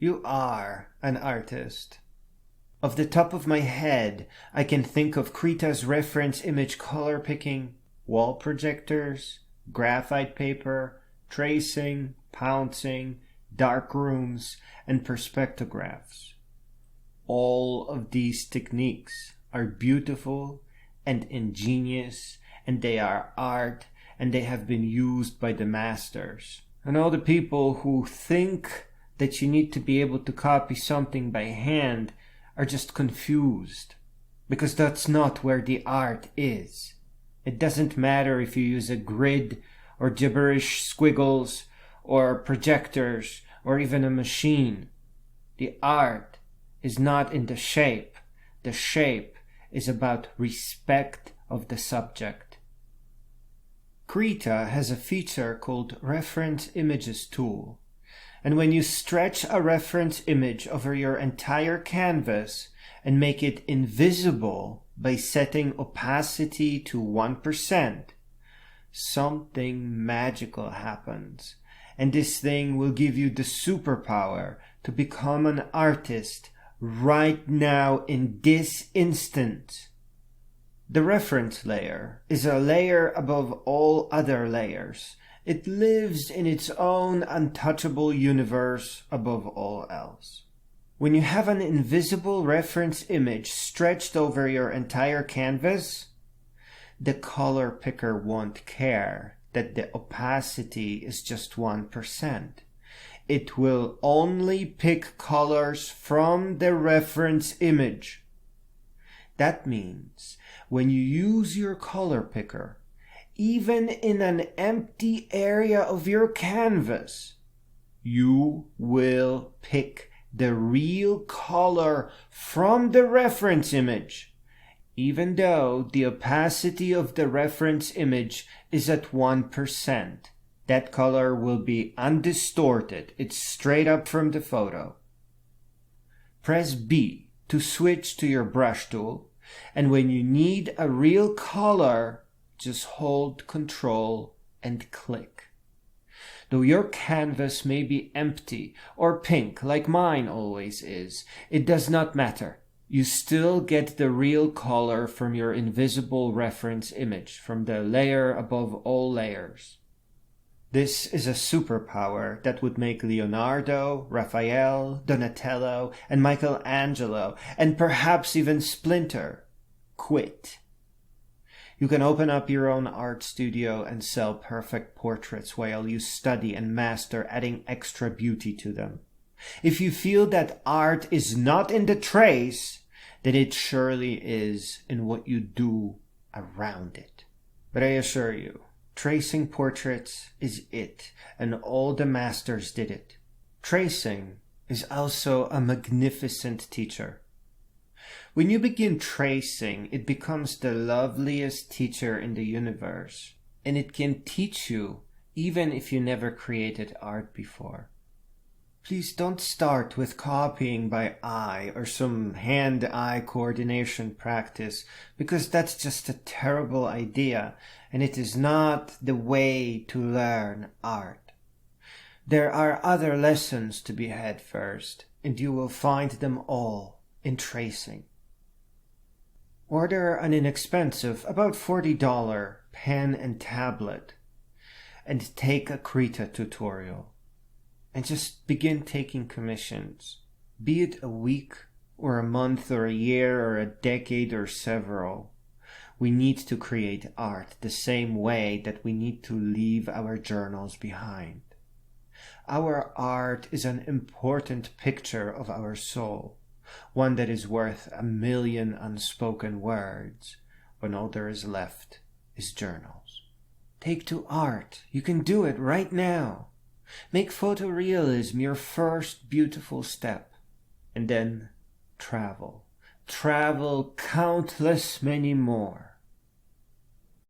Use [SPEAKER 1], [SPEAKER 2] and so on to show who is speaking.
[SPEAKER 1] You are an artist. Off the top of my head, I can think of Krita's reference image color picking, wall projectors, graphite paper, tracing, pouncing, dark rooms, and perspectographs. All of these techniques are beautiful and ingenious, and they are art, and they have been used by the masters. And all the people who think that you need to be able to copy something by hand are just confused, because that's not where the art is. It doesn't matter if you use a grid or gibberish squiggles or projectors or even a machine. The art is not in the shape. The shape is about respect of the subject. Krita has a feature called Reference Images Tool. And when you stretch a reference image over your entire canvas and make it invisible by setting opacity to 1%, something magical happens. And this thing will give you the superpower to become an artist right now in this instant. The reference layer is a layer above all other layers. It lives in its own untouchable universe above all else. When you have an invisible reference image stretched over your entire canvas, the color picker won't care that the opacity is just 1%. It will only pick colors from the reference image. That means when you use your color picker, even in an empty area of your canvas, you will pick the real color from the reference image, even though the opacity of the reference image is at 1%. That color will be undistorted. It's straight up from the photo. Press B to switch to your brush tool, and when you need a real color, just hold Control and click. Though your canvas may be empty or pink like mine always is, it does not matter. You still get the real color from your invisible reference image, from the layer above all layers. This is a superpower that would make Leonardo, Raphael, Donatello, and Michelangelo, and perhaps even Splinter, quit. You can open up your own art studio and sell perfect portraits while you study and master adding extra beauty to them. If you feel that art is not in the trace, then it surely is in what you do around it. But I assure you, tracing portraits is it, and all the masters did it. Tracing is also a magnificent teacher. When you begin tracing, it becomes the loveliest teacher in the universe, and it can teach you even if you never created art before. Please don't start with copying by eye or some hand-eye coordination practice, because that's just a terrible idea, and it is not the way to learn art. There are other lessons to be had first, and you will find them all in tracing. Order an inexpensive, about $40 pen and tablet, and take a Krita tutorial. And just begin taking commissions, be it a week or a month or a year or a decade or several. We need to create art the same way that we need to leave our journals behind. Our art is an important picture of our soul, one that is worth 1,000,000 unspoken words when all there is left is journals. Take to art. You can do it right now. Make photorealism your first beautiful step. And then travel. Travel countless many more.